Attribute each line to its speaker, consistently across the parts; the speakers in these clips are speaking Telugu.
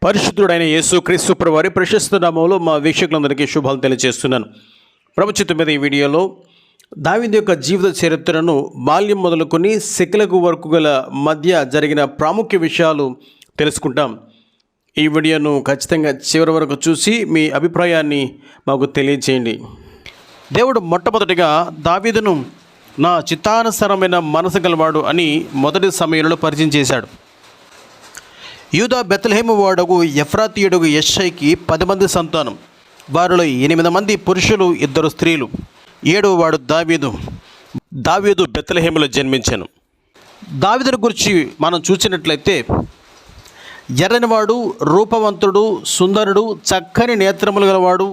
Speaker 1: పరిశుద్ధుడైన యేసు క్రీస్తు ప్రభువారి ప్రశస్త నామములో మా వీక్షకులందరికీ శుభాలు తెలియజేస్తున్నాను. ప్రభుచిత్తం మీద ఈ వీడియోలో దావీదు యొక్క జీవిత చరిత్రను బాల్యం మొదలుకొని శిఖలకు వరకు గల మధ్య జరిగిన ప్రాముఖ్య విషయాలు తెలుసుకుంటాం. ఈ వీడియోను ఖచ్చితంగా చివరి వరకు చూసి మీ అభిప్రాయాన్ని మాకు తెలియజేయండి. దేవుడు మొట్టమొదటిగా దావీదును నా చిత్తానుసారమైన మనసు గలవాడు అని మొదటి సమయంలో పరిచయం చేశాడు. యూదా బెత్లెహేము వాడగు ఎఫ్రాతీయుడగు యెష్షయికి 10 మంది సంతానం. వారిలో 8 మంది పురుషులు, 2 స్త్రీలు. 7వ వాడు దావీదు బెత్లెహేములో జన్మించాను. దావీదుని గురించి మనం చూసినట్లయితే ఎర్రనివాడు, రూపవంతుడు, సుందరుడు, చక్కని నేత్రములు గలవాడు,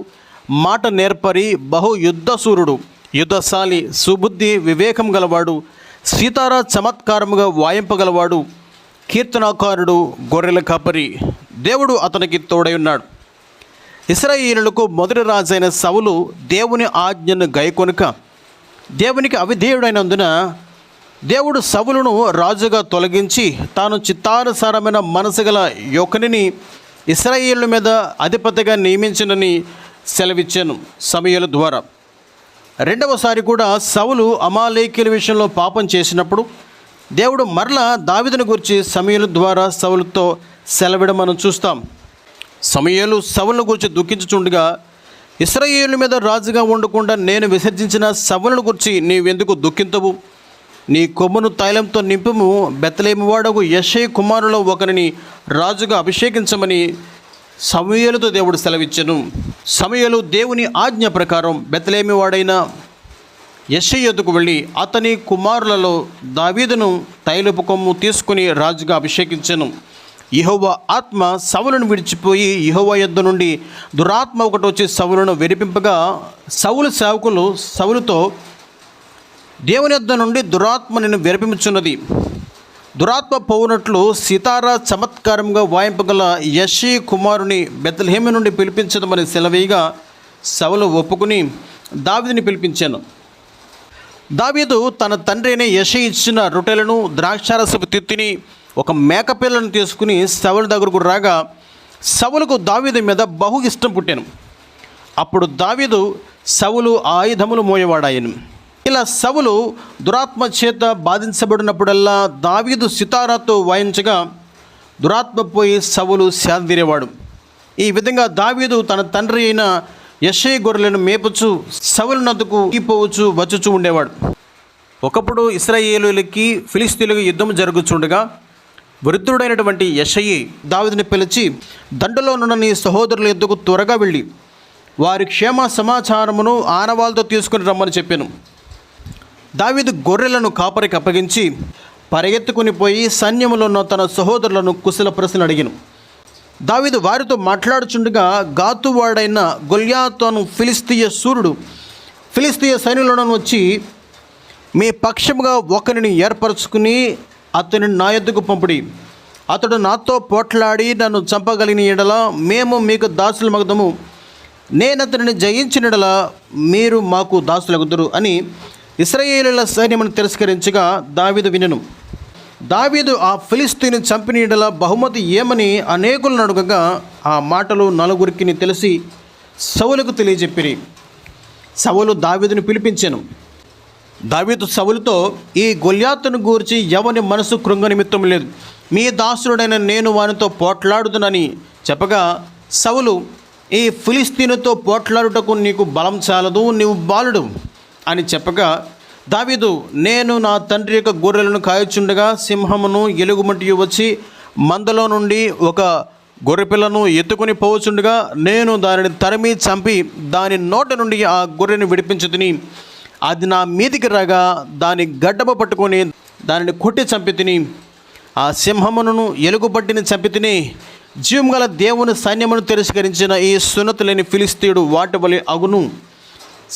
Speaker 1: మాట నేర్పరి, బహు యుద్ధసూరుడు, యుద్ధశాలి, సుబుద్ధి, వివేకం గలవాడు, సీతార చమత్కారముగా వాయింపగలవాడు, కీర్తనాకారుడు, గొర్రెల కాపరి. దేవుడు అతనికి తోడై ఉన్నాడు. ఇశ్రాయేలులకు మొదటి రాజైన సౌలు దేవుని ఆజ్ఞను గైకొనుక దేవునికి అవిధేయుడైనందున దేవుడు సౌలును రాజుగా తొలగించి తాను చిత్తానుసారమైన మనసు గల యొక్కనిని ఇశ్రాయేలు మీద అధిపతిగా నియమించినని సెలవిచ్చాను సమూయేలు ద్వారా. రెండవసారి కూడా సౌలు అమాలేకీయుల విషయంలో పాపం చేసినప్పుడు దేవుడు మరలా దావీదుని గురించి సమూయేలు ద్వారా సౌలుతో సెలవిడ మనం చూస్తాం. సమూయేలు సౌలును గురించి దుఃఖించుచుండగా, ఇశ్రాయేలు మీద రాజుగా ఉండకుండా నేను విసర్జించిన సౌలును గురించి నీవెందుకు దుఃఖింతవు? నీ కొమ్మును తైలంతో నింపుము, బెత్లెహేము వాడగు యెష్షయి కుమారులో ఒకరిని రాజుగా అభిషేకించమని సమూయేలుతో దేవుడు సెలవిచ్చెను. సమూయేలు దేవుని ఆజ్ఞ ప్రకారం బెత్లెహేము వాడైన యెష్షయి యొద్దకు వెళ్ళి అతని కుమారులలో దావీదును తైలపు కొమ్ము తీసుకుని రాజుగా అభిషేకించెను. యెహోవా ఆత్మ సౌలును విడిచిపోయి యెహోవా యొద్ద నుండి దురాత్మ ఒకటి వచ్చి సౌలును వెరిపింపగా సౌలు సేవకులు సౌలుతో, దేవుని యొద్ద నుండి దురాత్మ నిన్ను వెరిపించున్నది. దురాత్మ పోవునట్లు సీతారా చమత్కారంగా వాయింపగల యెష్షయి కుమారుని బెత్లెహేము నుండి పిలిపించదమని సెలవేయగా సౌలు ఒప్పుకుని దావీదుని పిలిపించాను. దావీదు తన తండ్రి అయిన యెష్షయి ఇచ్చిన రొట్టెలను, ద్రాక్షారసపు తిత్తిని, ఒక మేకపిల్లను తీసుకుని సౌలు దగ్గరకు రాగా సౌలుకు దావీదు మీద బహు ఇష్టం పుట్టాను. అప్పుడు దావీదు సౌలు ఆయుధములు మోయవాడాయను. ఇలా సౌలు దురాత్మ చేత బాధించబడినప్పుడల్లా దావీదు సితారాతో వాయించగా దురాత్మ పోయి సౌలు శాంతిరేవాడు. ఈ విధంగా దావీదు తన తండ్రి అయిన యెష్షయి గొర్రెలను మేపుచు సౌలునద్దకు పోవచ్చు వచ్చుచూ ఉండేవాడు. ఒకప్పుడు ఇశ్రాయేలులకి ఫిలిష్తీయులకు యుద్ధం జరుగుతుండగా వృద్ధుడైనటువంటి యెష్షయి దావీదుని పిలిచి, దండులో ఉన్న నీ సహోదరుల యొద్దకు త్వరగా వెళ్ళి వారి క్షేమ సమాచారమును ఆనవాళ్ళతో తీసుకుని రమ్మని చెప్పాను. దావీదు గొర్రెలను కాపరికి అప్పగించి పరిగెత్తుకుని పోయి సైన్యములో ఉన్న తన సహోదరులను కుశల ప్రశ్నలు అడిగాను. దావీదు వారితో మాట్లాడుచుండగా గాతువాడైన గొల్యాతు అను ఫిలిష్తీయ సూర్యుడు ఫిలిష్తీయ సైన్యులను వచ్చి, మీ పక్షముగా ఒకరిని ఏర్పరచుకుని అతనిని నా యొద్దకు పంపుడి. అతడు నాతో పోట్లాడి నన్ను చంపగలిగిన ఎడల మేము మీకు దాసులు మగదము, నేను అతనిని జయించిన ఎడల మీరు మాకు దాసులగుదురు అని ఇశ్రాయేలీయుల సైన్యమును తిరస్కరించగా దావీదు వినెను. దావీదు ఆ ఫిలిష్తీయుని చంపిన ఎడల బహుమతి ఏమని అనేకులను అడుగగా ఆ మాటలు నలుగురికి తెలిసి సౌలుకు తెలియజెప్పిరి. సౌలు దావీదును పిలిపించెను. దావీదు సౌలుతో, ఈ గొల్యాతును గూర్చి ఎవని మనసు కృంగ నిమిత్తం లేదు, మీ దాసుడైన నేను వానితో పోట్లాడుదునని చెప్పగా సౌలు, ఈ ఫిలిష్తీయునితో పోట్లాడుటకు నీకు బలం చాలదు, నీవు బాలుడు అని చెప్పగా దావీదు, నేను నా తండ్రి యొక్క గొర్రెలను కాయచుండగా సింహమును ఎలుగుబంటియు వచ్చి మందలో నుండి ఒక గొర్రెపిల్లను ఎత్తుకొని పోవచుండగా నేను దానిని తరిమి చంపి దాని నోట నుండి ఆ గొర్రెను విడిపించుతిని. అది నా మీదికి రాగా దాని గడ్డమ పట్టుకొని దానిని కొట్టి చంపితిని. ఆ సింహమును ఎలుగుబంటిని చంపితిని. జీవం గల దేవుని సైన్యమును తిరస్కరించిన ఈ సున్నతి లేని ఫిలిష్తీయుడు వాటి వలె అగును.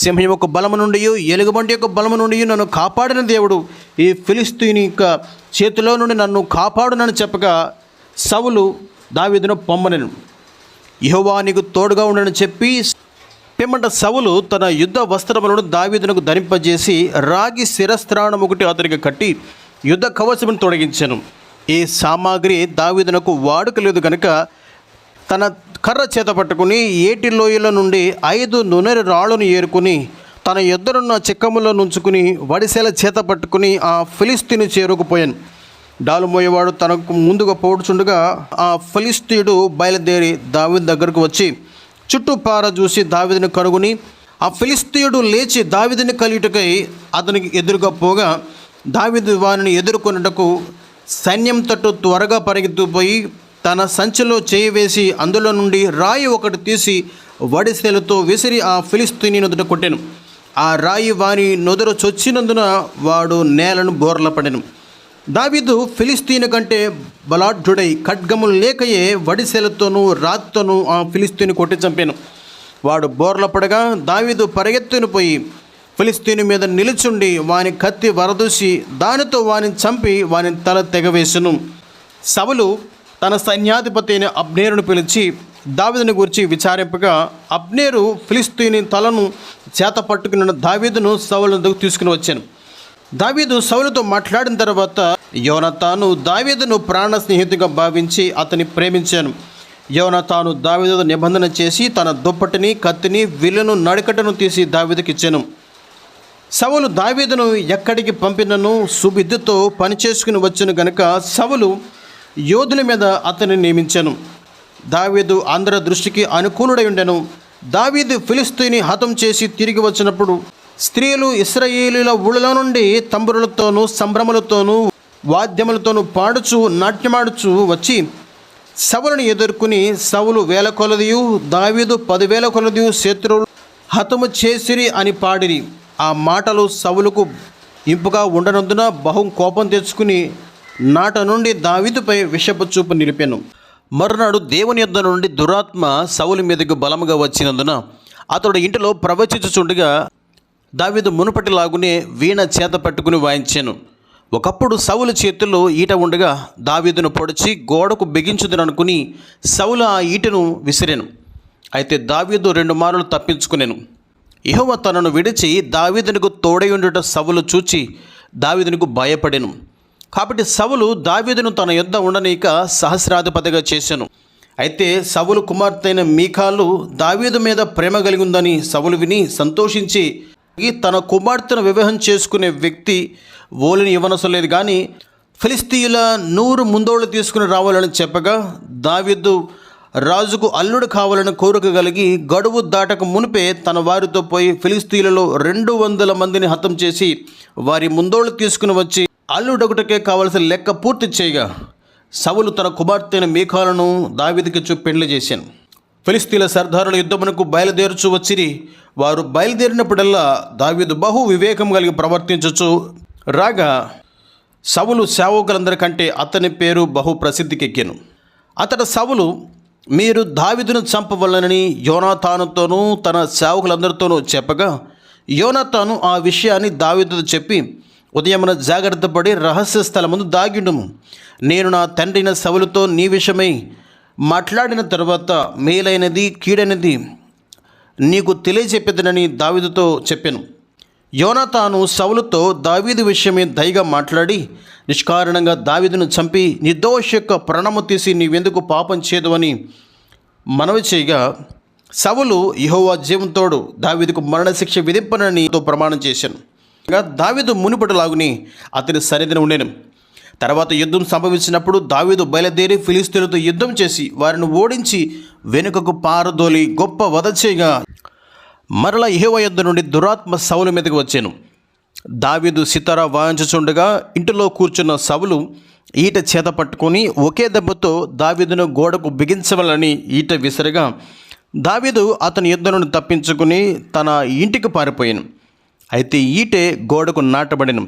Speaker 1: సింహం యొక్క బలము నుండి ఎలుగుబంటి యొక్క బలము నుండి నన్ను కాపాడిన దేవుడు ఈ ఫిలిష్తీయుని యొక్క చేతిలో నుండి నన్ను కాపాడునని చెప్పగా సౌలు దావీదును పొమ్మనెను. యెహోవా నీకు తోడుగా ఉండని చెప్పి పిమ్మట సౌలు తన యుద్ధ వస్త్రములను దావీదునకు ధరింపజేసి రాగి శిరస్త్రాణం ఒకటి అతనికి కట్టి యుద్ధ కవచమును తొడిగించెను. ఈ సామాగ్రి దావీదునకు వాడుక లేదు కనుక తన కర్ర చేత పట్టుకుని ఏటి లోయల నుండి 5 నూనె రాళ్ళను ఏరుకుని తన ఎద్దరున్న చిక్కములో నుంచుకుని వడిసెల చేత పట్టుకుని ఆ ఫిలిస్తీని చేరుకుపోయాను. డాలు మోయేవాడు తనకు ముందుగా పోడుచుండగా ఆ ఫిలిస్తీయుడు బయలుదేరి దావీదు దగ్గరకు వచ్చి చుట్టూ పార చూసి దావీదుని కనుగొని ఆ ఫిలిస్తీయుడు లేచి దావీదుని కలియుటకై అతనికి ఎదురుగా పోగా దావీదు వారిని ఎదుర్కొనుటకు సైన్యం తట్టు త్వరగా పరిగెత్తుపోయి తన సంచిలో చేయి వేసి అందులో నుండి రాయి ఒకటి తీసి వడిసెలతో విసిరి ఆ ఫిలిస్తీని నుదుట కొట్టెను. ఆ రాయి వాని నొదరు చొచ్చినందున వాడు నేలను బోర్ల పడెను. దావీదు ఫిలిస్తీని కంటే బలాఢ్యుడై ఖడ్గము లేకయే వడిసెలతోనూ రాతితోనూ ఆ ఫిలిస్తీని కొట్టి చంపాను. వాడు బోర్ల పడగా దావీదు పరిగెత్తుని పోయి ఫిలిస్తీని మీద నిలుచుండి వాని కత్తి వరదూసి దానితో వాని చంపి వాని తల తెగవేసెను. సౌలు తన సైన్యాధిపతి అయిన అబ్నేరును పిలిచి దావీదుని గురించి విచారింపగా అబ్నేరు ఫిలిస్తీని తలను చేత పట్టుకున్న దావీదును సౌలు దగ్గరకు తీసుకుని వచ్చాను. దావీదు సౌలుతో మాట్లాడిన తర్వాత యోనాతాను దావీదును ప్రాణ స్నేహితుగా భావించి అతని ప్రేమించాను. యోనాతాను దావీదుతో నిబంధన చేసి తన దుప్పటిని కత్తిని విల్లును నడికటను తీసి దావీదుకి ఇచ్చాను. సౌలు దావీదును ఎక్కడికి పంపినను సుబుద్ధితో పనిచేసుకుని వచ్చును గనుక సౌలు యోధుల మీద అతన్ని నియమించాను. దావీదు అందరి దృష్టికి అనుకూలుడై ఉండెను. దావీదు ఫిలిస్తీని హతం చేసి తిరిగి వచ్చినప్పుడు స్త్రీలు ఇశ్రాయేలీల ఊళ్ళలో నుండి తంబురులతోనూ సంభ్రమలతోనూ వాద్యములతోనూ పాడుచు నాట్యమాడుచు వచ్చి సౌలుని ఎదుర్కొని సౌలు 1000 కొలదియు దావీదు 10,000 కొలదియు శత్రువులు హతము చేసిరి అని పాడిరి. ఆ మాటలు సౌలుకు ఇంపుగా ఉండనందున బహు కోపం తెచ్చుకుని నాట నుండి దావీదుపై విషపు చూపు నిలిపాను. మరునాడు దేవుని యొద్ద నుండి దురాత్మ సౌలు మీదకు బలముగా వచ్చినందున అతడు ఇంటిలో ప్రవచించుచుండగా దావీదు మునుపటిలాగునే వీణ చేత పట్టుకుని వాయించాను. ఒకప్పుడు సౌలు చేతుల్లో ఈట ఉండగా దావీదును పొడిచి గోడకు బిగించుదననుకుని సౌలు ఆ ఈటను విసిరాను. అయితే దావీదు 2 మార్లు తప్పించుకునేను. యెహోవా తనను విడిచి దావీదునకు తోడై ఉండుట సౌలు చూచి దావీదునకు భయపడెను. కాబట్టి సౌలు దావీదును తన యొద్ద ఉండనీక సహస్రాధిపతిగా చేశాను. అయితే సౌలు కుమార్తె అయిన మీకాలు దావీదు మీద ప్రేమ కలిగి ఉందని సౌలు విని సంతోషించి తన కుమార్తెను వివాహం చేసుకునే వ్యక్తి ఓలిని ఇవ్వనసలేదు, కానీ ఫిలిస్తీయుల 100 ముందోళ్ళు తీసుకుని రావాలని చెప్పగా దావీదు రాజుకు అల్లుడు కావాలని కోరిక కలిగి గడువు దాటక మునిపే తన వారితో పోయి ఫిలిస్తీయులలో 200 మందిని హతం చేసి వారి ముందోళ్ళు తీసుకుని వచ్చి అల్లుడొకటికే కావలసిన లెక్క పూర్తి చేయగా సౌలు తన కుమార్తెను మీకాలను దావీదుకిచ్చు పెళ్లి చేశాను. ఫిలిస్తీన్ల సర్దారుల యుద్ధమునకు బయలుదేరుచు వచ్చిరి. వారు బయలుదేరినప్పుడల్లా దావీదు బహు వివేకం కలిగి ప్రవర్తించుచు రాగా సౌలు సేవకులందరికంటే అతని పేరు బహు ప్రసిద్ధికెక్కెను. అతడు సౌలు మీరు దావీదును చంపవలనని యోనాతానుతోనూ తన సేవకులందరితోనూ చెప్పగా యోనాతాను ఆ విషయాన్ని దావీదుతో చెప్పి ఉదయమున జాగ్రత్త పడి రహస్య స్థలముందు దాగిండుము. నేను నా తండ్రిన సౌలుతో నీ విషయమై మాట్లాడిన తర్వాత మేలైనది కీడైనది నీకు తెలియచెప్పేదనని దావీదుతో చెప్పాను. యోనాతాను సౌలుతో దావీదు విషయమే దయగా మాట్లాడి నిష్కారణంగా దావీదును చంపి నిర్దోష యొక్క ప్రాణము తీసి నీవెందుకు పాపం చేయదు అని మనవి చేయగా సౌలు యెహోవా జీవంతోడు దావీదుకు మరణశిక్ష విధింపనని ప్రమాణం చేశాను. దావీదు మునుపటిలాగుని అతని సన్నిధిని ఉండెను. తర్వాత యుద్ధం సంభవించినప్పుడు దావీదు బయలుదేరి ఫిలిస్తీయులతో యుద్ధం చేసి వారిని ఓడించి వెనుకకు పారదోలి గొప్ప వధ చేయగా మరల యెహోవా యొద్ద నుండి దురాత్మ సౌలు మీదకి వచ్చాను. దావీదు సితార వాయించుచుండగా ఇంటిలో కూర్చున్న సౌలు ఈట చేత పట్టుకొని ఒకే దెబ్బతో దావీదును గోడకు బిగించవాలని ఈట విసరగా దావీదు అతని యుద్ధ నుండి తప్పించుకుని తన ఇంటికి పారిపోయాను. అయితే ఈటే గోడకు నాటబడిను.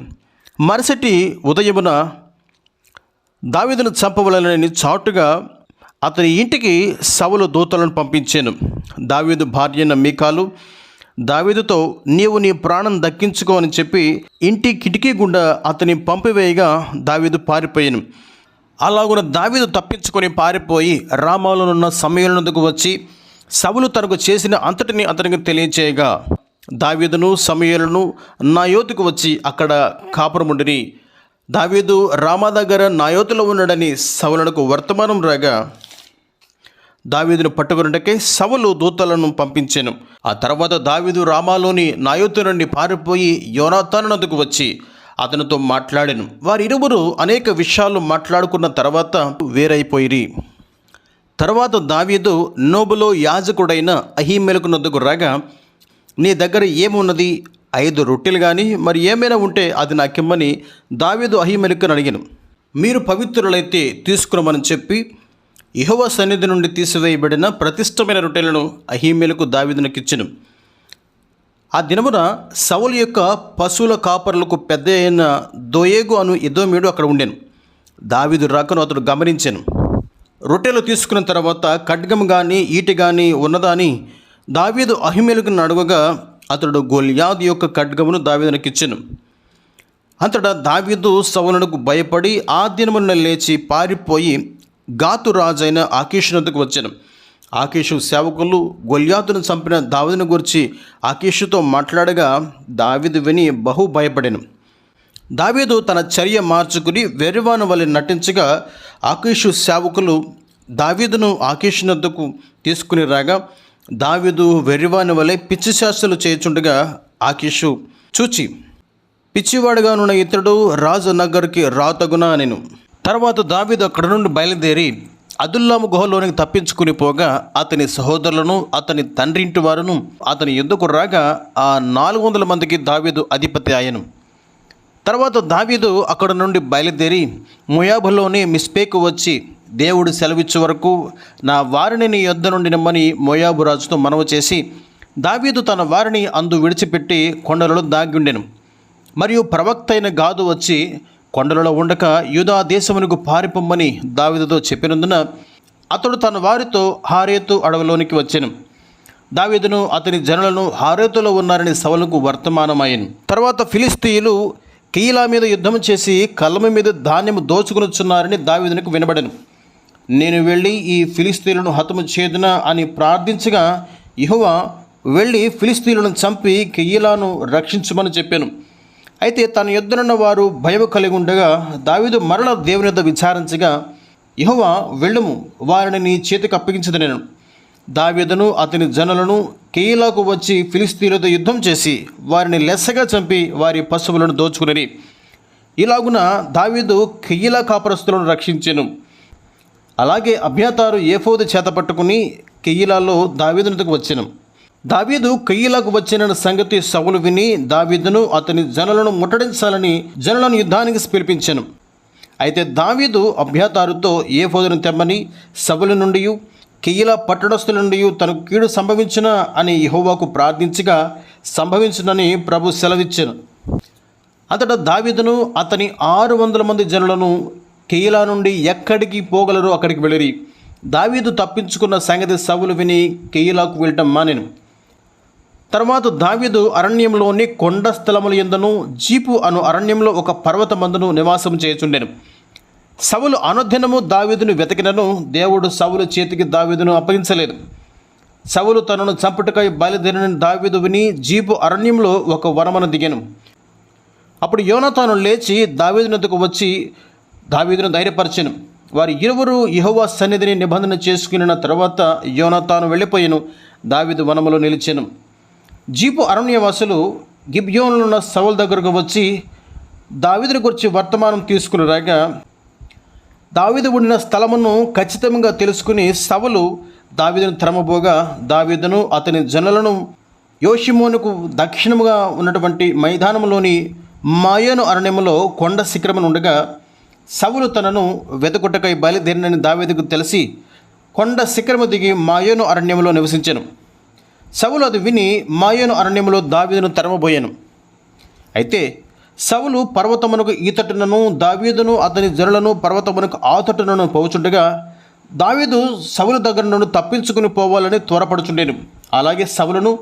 Speaker 1: మరుసటి ఉదయమున దావీదును చంపవలనని చాటుగా అతని ఇంటికి సౌలు దూతలను పంపించాను. దావీదు భార్య అయిన మీకాలు దావీదుతో నీవు నీ ప్రాణం దక్కించుకో అని చెప్పి ఇంటి కిటికీ గుండా అతని పంపివేయగా దావీదు పారిపోయాను. అలాగున దావీదు తప్పించుకొని పారిపోయి రామాలోనున్న సమూయేలునొద్దకు వచ్చి సౌలు తనకు చేసిన అంతటిని అతనికి తెలియచేయగా దావీదును సమూయేలును నాయోతుకు వచ్చి అక్కడ కాపురముండిరి. దావీదు రామా దగ్గర నాయోతులో ఉన్నాడని సౌలునకు వర్తమానం రాగా దావీదును పట్టుకొనుటకై సౌలు దూతలను పంపించెను. ఆ తర్వాత దావీదు రామాలోని నాయోతు నుండి పారిపోయి యోనాతాను నద్దకు వచ్చి అతనితో మాట్లాడెను. వారిరువురు అనేక విషయాలు మాట్లాడుకున్న తర్వాత వేరైపోయిరి. తర్వాత దావీదు నోబులో యాజకుడైన అహీమెలకు నద్దకు రాగా, నీ దగ్గర ఏమున్నది? 5 రొట్టెలు కానీ మరి ఏమైనా ఉంటే అది నాకిమ్మని దావీదు అహీమెలకును అడిగాను. మీరు పవిత్రులైతే తీసుకురమని చెప్పి యెహోవా సన్నిధి నుండి తీసివేయబడిన ప్రతిష్టమైన రొట్టెలను అహీమెలకు దావీదునకిచ్చెను. ఆ దినమున సౌలు యొక్క పశువుల కాపరులకు పెద్ద అయిన దోయేగు అను ఎదోమీయుడు అక్కడ ఉండెను. దావీదు రాకను అతడు గమనించెను. రొట్టెలు తీసుకున్న తర్వాత ఖడ్గం కానీ ఈటి కానీ ఉన్నదా అని దావీదు అహీమెలకు అడుగగా అతడు గొల్యాదు యొక్క ఖడ్గమును దావీదునకిచ్చెను. అంతటా దావీదు సౌలునకు భయపడి ఆ దినమున లేచి పారిపోయి గాతు రాజైన ఆకీషు నద్దకు వచ్చెను. ఆకీషు సేవకులు గొల్యాతును చంపిన దావీదును గురించి ఆకీషుతో మాట్లాడగా దావీదు విని బహు భయపడెను. దావీదు తన చర్య మార్చుకుని వెర్రివాని వలె నటించగా ఆకీషు సేవకులు దావీదును ఆకీషు నద్దకు తీసుకుని రాగా దావీదు వెర్రివాని వలె పిచ్చి శాస్త్రాలు చేయుచుండగా ఆకీషు చూచి, పిచ్చివాడుగానున్న ఇతడు రాజు నగర్కి రాతగునా అనెను. తర్వాత దావీదు అక్కడ నుండి బయలుదేరి అదుల్లాము గుహలోనికి తప్పించుకుని పోగా అతని సహోదరులను అతని తండ్రి ఇంటి వారును అతని యుద్ధకు రాగా ఆ 400 మందికి దావీదు అధిపతి ఆయను. తర్వాత దావీదు అక్కడ నుండి బయలుదేరి మోయాబులోని మిస్పేకు వచ్చి, దేవుడు సెలవిచ్చే వరకు నా వారిని నీ యొద్ద నుండి నిమ్మని మోయాబు రాజుతో మనవి చేసి, దావీదు తన వారిని అందు విడిచిపెట్టి కొండలలో దాగి ఉండెను. మరియు ప్రవక్త అయిన గాదు వచ్చి కొండలలో ఉండక యూదా దేశమునకు పారిపోమ్మని దావీదుతో చెప్పినందున అతడు తన వారితో హారేతు అడవిలోనికి వచ్చెను. దావీదును అతని జనులను హారేతులో ఉన్నారని సౌలుకు వర్తమానమాయెను. తర్వాత ఫిలిస్తీయులు కీలా మీద యుద్ధం చేసి కళ్ళమ మీద ధాన్యము దోచుకునిచున్నారని దావీదునకు వినబడెను. నేను వెళ్ళి ఈ ఫిలిస్తీయులను హతము చేదునా అని ప్రార్థించగా యెహోవా వెళ్ళి ఫిలిస్తీయులను చంపి కెయీలాను రక్షించమని చెప్పాను. అయితే తన యొద్దనున్న వారు భయము కలిగి ఉండగా దావీదు మరల దేవుని యొద్ద విచారించగా యెహోవా వెళ్ళుము, వారిని నీ చేతికి అప్పగించదు నేను. దావీదును అతని జనులను కెయీలాకు వచ్చి ఫిలిస్తీయులతో యుద్ధం చేసి వారిని లెస్సగా చంపి వారి పశువులను దోచుకుని ఇలాగున దావీదు కెయీలా కాపరస్తులను రక్షించెను. అలాగే అబ్యాతారు ఏఫోదు చేత పట్టుకుని కెయీలాలో దావీదునకు వచ్చెను. దావీదు కెయీలాకు వచ్చిన సంగతి సౌలు విని దావీదును అతని జనులను ముట్టడించాలని జనులను యుద్ధానికి పిలిపించెను. అయితే దావీదు అబ్యాతారుతో ఏఫోదును తెమ్మని సౌలు నుండి కెయీలా పట్టణస్థుల నుండి తనకు కీడు సంభవించునా అని యెహోవాకు ప్రార్థించగా సంభవించునని ప్రభు సెలవిచ్చెను. అంతటా దావీదును అతని 600 మంది జనులను కెయీలా నుండి ఎక్కడికి పోగలరో అక్కడికి వెళ్ళిరి. దావీదు తప్పించుకున్న సంగతి సౌలు విని కెయీలాకు వెళ్ళటం మానెను. తర్వాత దావీదు అరణ్యంలోని కొండ స్థలముల యందును జీపు అను అరణ్యంలో ఒక పర్వతమందును నివాసం చేయుచుండెను. సౌలు అనుదినము దావీదును వెతికినను దేవుడు సౌలు చేతికి దావీదును అప్పగించలేదు. సౌలు తనను చంపుటకై బయలుదేరిన దావీదు విని జీపు అరణ్యంలో ఒక వనమున దిగెను. అప్పుడు యోనాతాను లేచి దావీదునొద్దకు వచ్చి దావీదును ధైర్యపరచెను. వారి ఇరువురు యెహోవా సన్నిధిని నిబంధన చేసుకున్న తర్వాత యోనాతాను వెళ్ళిపోయెను. దావీదు వనములో నిలిచెను. జీపు అరణ్యవాసులు గిబ్యోనులో ఉన్న సౌలు దగ్గరకు వచ్చి దావీదుని గురించి వర్తమానం తీసుకుని రాగా దావీదు ఉండిన స్థలమును ఖచ్చితంగా తెలుసుకుని సౌలు దావీదును తరమబోగా దావీదును అతని జనులను యోషిమోనుకు దక్షిణముగా ఉన్నటువంటి మైదానంలోని మాయోను అరణ్యములో కొండ శిఖరమున ఉండగా సౌలు తనను వెతుకుటకై బయలుదేరినని దావీదుకు తెలిసి కొండ శిఖరము దిగి మాయోను అరణ్యములో నివసించెను. సౌలు అది విని మాయోను అరణ్యములో దావీదును తరమబోయాను. అయితే సౌలు పర్వతమునకు ఈతటునను దావీదును అతని జనులను పర్వతమునకు ఆతటునను పోవుచుండగా దావీదు సౌలు దగ్గర నుండి తప్పించుకుని పోవాలని త్వరపడుచుండెను. అలాగే సౌలును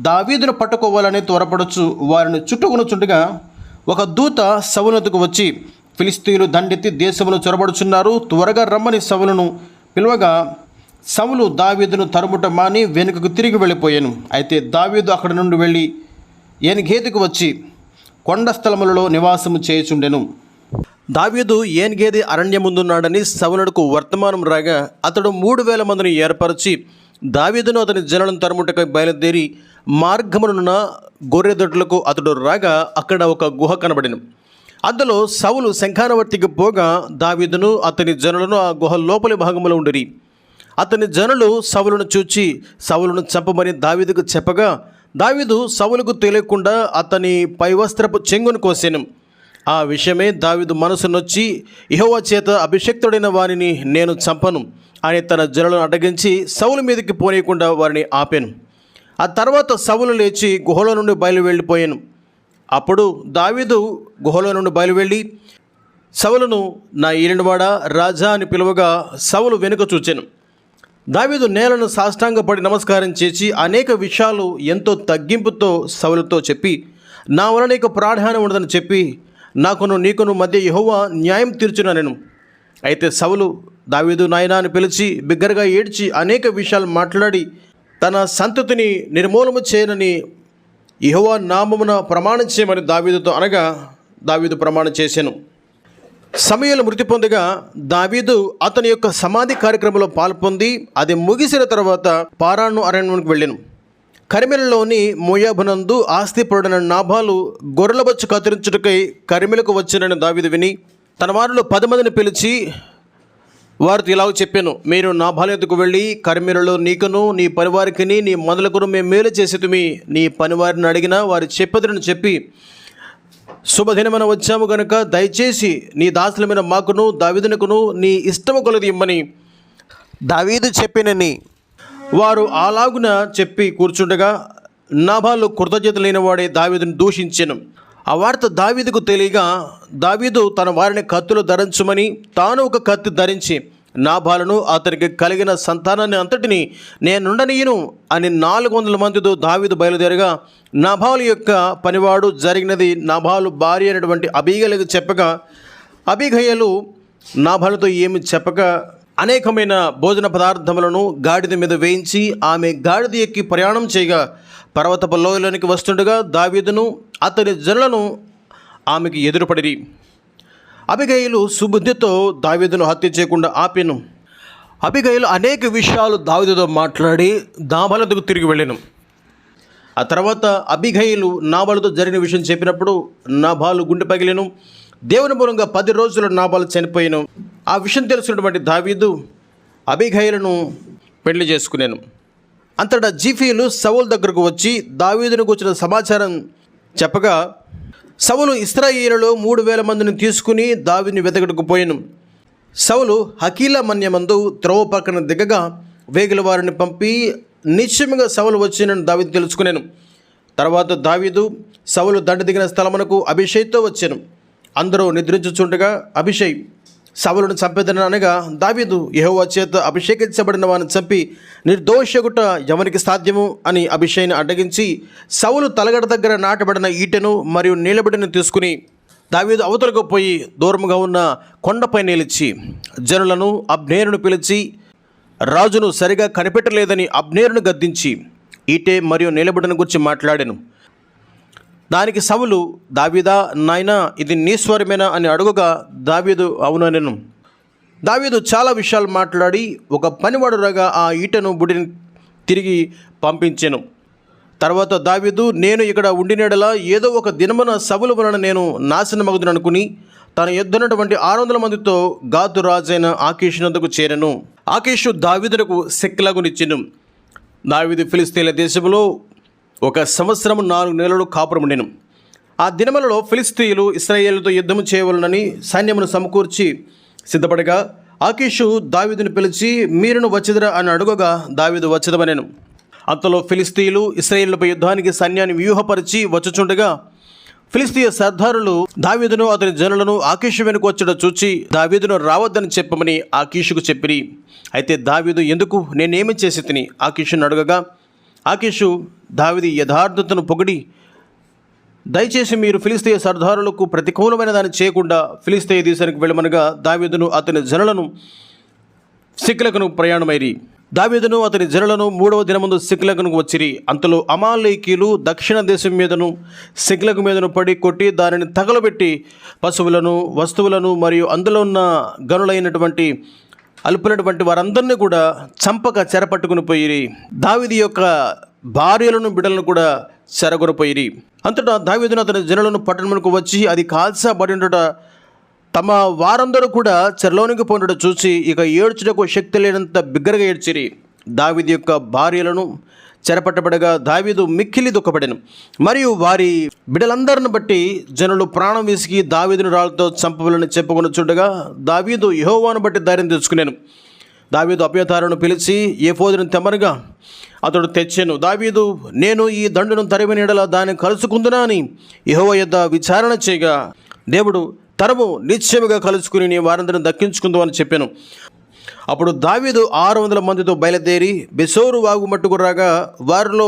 Speaker 1: దావీదును పట్టుకోవాలని త్వరపడుచు వారిని చుట్టుకొనుచుండగా ఒక దూత సౌలునకు వచ్చి, ఫిలిస్తీయులు దండెత్తి దేశమును చొరబడుచున్నారు, త్వరగా రమ్మని సౌలును పిలువగా సౌలు దావీదును తరుముట మాని వెనుకకు తిరిగి వెళ్ళిపోయాను. అయితే దావీదు అక్కడ నుండి వెళ్ళి ఏనిగేతుకు వచ్చి కొండ స్థలములలో నివాసము చేయుచుండెను. దావీదు ఏన్గేది అరణ్యముందున్నాడని సౌలునకు వర్తమానం రాగా అతడు 3,000 మందిని ఏర్పరిచి దావీదును అతని జనులను తరుముటకై బయలుదేరి మార్గమునున్న గొర్రెదొడ్లకు అతడు రాగా అక్కడ ఒక గుహ కనబడెను. అందులో సౌలు శంఖానవర్తికి పోగా దావీదును అతని జనులను ఆ గుహ లోపలి భాగంలో ఉండిరి. అతని జనులు సౌలును చూచి సౌలును చంపమని దావీదుకు చెప్పగా దావీదు సౌలుకు తెలియకుండా అతని పైవస్త్రపు చెంగును కోసెను. ఆ విషయమే దావీదు మనసు నొచ్చి యెహోవా చేత అభిషిక్తుడైన వారిని నేను చంపను అని తన జనులను అడ్డగించి సౌలు మీదకి పోనీయకుండా వారిని ఆపాను. ఆ తర్వాత సౌలు లేచి గుహలో నుండి వెళ్ళిపోయాను. అప్పుడు దావీదు గుహలో నుండి బయలువెళ్ళి సౌలును నా ఏలినవాడా రాజా అని పిలువగా సౌలు వెనుక చూచెను. దావీదు నేలను సాష్టాంగపడి నమస్కారం చేసి అనేక విషయాలు ఎంతో తగ్గింపుతో సౌలుతో చెప్పి నా వలన నీకు ప్రాణహాని ఉండదని చెప్పి నాకును నీకును మధ్య యెహోవా న్యాయం తీర్చుననెను. అయితే సౌలు దావీదు నాయనా అని పిలిచి బిగ్గరగా ఏడ్చి అనేక విషయాలు మాట్లాడి తన సంతతిని నిర్మూలన చేయనని యెహోవా నామమున ప్రమాణం చేయమని దావీదుతో అనగా దావీదు ప్రమాణం చేశాను. సమూయేలు మృతి పొందగా దావీదు అతని యొక్క సమాధి కార్యక్రమంలో పాల్పొంది అది ముగిసిన తర్వాత పారాను అరణ్యానికి వెళ్ళాను. కరిమెలలోని మోయాబునందు ఆస్తిపరుడైన నాబాలు గొర్రెల బొచ్చు కత్తిరించుటకై కరిమెలకు వచ్చినని దావీదు విని తన వారిలో 10 మందిని పిలిచి వారితో ఇలాగ చెప్పాను, మీరు నాబాలు ఎద్దుకు వెళ్ళి కరిమెలలో నీకును నీ పనివారికిని నీ మందలకును మేము మేలు చేసేతుమి, నీ పనివారిని అడిగినా వారి చెప్పదురని చెప్పి శుభదినమైన వచ్చాము గనుక దయచేసి నీ దాసులమైన మాకును దావీదునకును నీ ఇష్టము కొలది ఇమ్మని దావీదు చెప్పినని వారు అలాగున చెప్పి కూర్చుండగా నాబాలు కృతజ్ఞత లేనివాడే దావీదును దూషించెను. ఆ వార్త దావీదుకు తెలియగా దావీదు తన వారిని కత్తులు ధరించమని తాను ఒక కత్తి ధరించి నాబాలును అతనికి కలిగిన సంతానాన్ని అంతటిని నేనుండనీయను అని 400 మందితో దావీదు బయలుదేరగా నాబాలు యొక్క పనివాడు జరిగినది నాబాలు భార్య అయినటువంటి అబీగయలకు చెప్పగా అబీగయలు నాబాలుతో ఏమి చెప్పక అనేకమైన భోజన పదార్థములను గాడిద మీద వేయించి ఆమె గాడిద ఎక్కి ప్రయాణం చేయగా పర్వతపు లోయలోనికి వస్తుండగా దావీదును అతని జనులను ఆమెకు ఎదురుపడిరి. అబీగయలు సుబుద్ధితో దావీదును హత్య చేయకుండా ఆపెను. అబీగయలు అనేక విషయాలు దావీదుతో మాట్లాడి నాబాలుకు తిరిగి వెళ్ళాను. ఆ తర్వాత అబీగయలు నాబాలుతో జరిగిన విషయం చెప్పినప్పుడు నాబాలు గుండె పగిలెను. దేవుని మూలంగా 10 రోజులు నాబాలు చనిపోయాను. ఆ విషయం తెలుసుకున్నటువంటి దావీదు అబీగయలను పెళ్లి చేసుకున్నాను. అంతటా జీఫీలు సౌలు దగ్గరకు వచ్చి దావీదును కూర్చున్న సమాచారం చెప్పగా సౌలు ఇశ్రాయేలులో 3,000 మందిని తీసుకుని దావీదుని వెతకటకు పోయాను. సౌలు హకీలా మన్యమందు త్రోవ పక్కన దిగగా వేగుల వారిని పంపి నిశ్చయముగా సౌలు వచ్చినని దావీదు తెలుసుకున్నాను. తర్వాత దావీదు సౌలు దండ దిగిన స్థలమునకు అభిషేక్తో వచ్చాను. అందరూ నిద్రించుచుండగా అభిషేక్ సౌలును చంపేదని అనగా దావీదు యెహోవా చేత అభిషేకించబడిన వారిని చంపి నిర్దోషగుట ఎవరికి సాధ్యము అని అభిషేక్ని అడ్డగించి సౌలు తలగడ దగ్గర నాటబడిన ఈటెను మరియు నీలబడిని తీసుకుని దావీదు అవతలకు పోయి దూరముగా ఉన్న కొండపై నిలిచి జనులను అబ్నేరును పిలిచి రాజును సరిగా కనిపెట్టలేదని అబ్నేరును గద్దించి ఈటె మరియు నీలబడిని గురించి మాట్లాడాను. దానికి సౌలు దావీదా నాయనా ఇది నీ స్వరమేనా అని అడుగుగా దావీదు అవుననెను. దావీదు చాలా విషయాలు మాట్లాడి ఒక పనివాడు రాగా ఆ ఈటను బుడిని తిరిగి పంపించెను. తర్వాత దావీదు నేను ఇక్కడ ఉండినడలా ఏదో ఒక దినమున సౌలు వలన నేను నాశనమగుదును అనుకుని తన యుద్ధనటువంటి 600 మందితో గాతు రాజైన ఆకీషు నద్దకు చేరెను. ఆకీషు దావీదునకు సిక్లగునిచ్చెను. దావీదు ఫిలిస్తీన్ల దేశంలో 1 సంవత్సరం 4 నెలలు కాపురముండెను. ఆ దినములలో ఫిలిస్తీయులు ఇశ్రాయేలుతో యుద్ధము చేయవలనని సైన్యమును సమకూర్చి సిద్ధపడగా ఆకీషు దావీదును పిలిచి మీరును వచ్చెదరా అని అడుగగా దావీదు వచ్చదమనెను. అంతలో ఫిలిస్తీయులు ఇశ్రాయేలుపై యుద్ధానికి సైన్యాన్ని వ్యూహపరిచి వచ్చుచుండగా ఫిలిస్తీయ సర్దారులు దావీదును అతని జనులను ఆకీషు వెనుక వచ్చుట చూచి దావీదును రావద్దని చెప్పమని ఆకీషుకు చెప్పిరి. అయితే దావీదు ఎందుకు నేనేమి చేసి తిని ఆకీషును అడగగా ఆకీషు దావీదు యథార్థతను పొగిడి దయచేసి మీరు ఫిలిస్తీయ సర్దారులకు ప్రతికూలమైన దాన్ని చేయకుండా ఫిలిస్తీయ దేశానికి వెళ్ళమనగా దావీదును అతని జనులను సిక్లగును ప్రయాణమైరి. దావీదును అతని జనులను 3వ దినమందు సిక్లగునకు వచ్చిరి. అంతలో అమాలేకీయులు దక్షిణ దేశం మీదను సిక్లగు మీదను పడి కొట్టి దానిని తగలబెట్టి పశువులను వస్తువులను మరియు అందులో ఉన్న గనులైనటువంటి అల్పులైనటువంటి వారందరినీ కూడా చంపక చెరపట్టుకుని పోయిరి. దావీదు యొక్క భార్యలను బిడ్డలను కూడా చెరగొనిపోయిరి. అంతటా దావీదును అతని జనులను పట్టణమునకు వచ్చి అది కాల్చబడినట తమ వారందరూ కూడా చెరలోనికి పోయినట్టు చూసి ఇక ఏడ్చుటకు శక్తి లేనంత బిగ్గరగా ఏడ్చిరి. దావీదు యొక్క భార్యలను చెరపట్టబడగా దావీదు మిక్కిలి దుఃఖపడెను. మరియు వారి బిడ్డలందరిని బట్టి జనులు ప్రాణం విసిగి దావీదును రాళ్ళతో చంపవలని చెప్పుకొని చూడగా దావీదు యెహోవాను బట్టి ధైర్యం తెచ్చుకునేను. దావీదు అబ్యాతారును పిలిచి ఏఫోదును తెమ్మనగా అతడు తెచ్చాను. దావీదు నేను ఈ దండును తరిమిన యెడల దాన్ని కలుసుకుందునా అని యెహోవా యొద్ద విచారణ చేయగా దేవుడు తరము నిశ్చయముగా కలుసుకుని నీ వారందరిని దక్కించుకుందాం అని చెప్పాను. అప్పుడు దావీదు 600 మందితో బయలుదేరి బెసోరు వాగు మట్టుకు రాగా వారిలో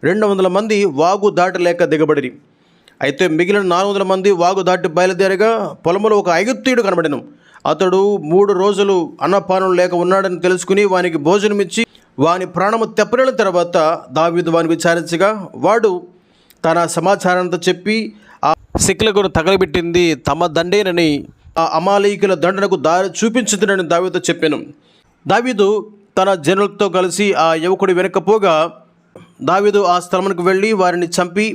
Speaker 1: 200 మంది వాగు దాటలేక దిగబడిరి. అయితే మిగిలిన 400 మంది వాగు దాటి బయలుదేరగా పొలంలో ఒక ఐగుప్తీయుడు కనబడెను. అతడు 3 రోజులు అన్నపానం లేక ఉన్నాడని తెలుసుకుని వానికి భోజనం ఇచ్చి వాని ప్రాణము తెప్పరిన తర్వాత దావీదు వాని విచారించగా వాడు తన సమాచారంతో చెప్పి ఆ సిక్లగును తగలబెట్టింది తమ దండేనని ఆ అమాలేకీయుల దండనకు దారి చూపించుతుందని దావీదుతో చెప్పాను. దావీదు తన జనులతో కలిసి ఆ యువకుడు వెనకపోగా దావీదు ఆ స్థలమునకు వెళ్ళి వారిని చంపి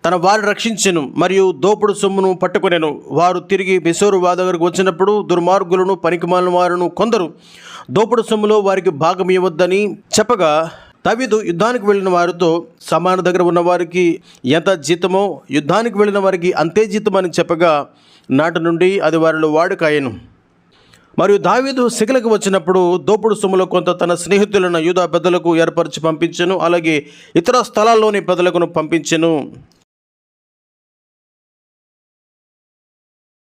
Speaker 1: తన వారిని రక్షించెను మరియు దోపుడు సొమ్మును పట్టుకొనెను. వారు తిరిగి బెసోరు వాగు దగ్గరకు వచ్చినప్పుడు దుర్మార్గులను పనికిమాలిన వారును కొందరు దోపుడు సొమ్ములో వారికి భాగం ఇవ్వద్దని చెప్పగా దావీదు యుద్ధానికి వెళ్ళిన వారితో సమాన దగ్గర ఉన్న వారికి ఎంత జీతమో యుద్ధానికి వెళ్ళిన వారికి అంతే జీతం అని చెప్పగా నాటి నుండి అది వారిలో వాడుకాయను. మరియు దావీదు సిక్లగు వచ్చినప్పుడు దోపుడు సొమ్ములో కొంత తన స్నేహితులను యూదా పెద్దలకు ఏర్పరిచి పంపించెను. అలాగే ఇతర స్థలాల్లోని పెద్దలకు పంపించెను.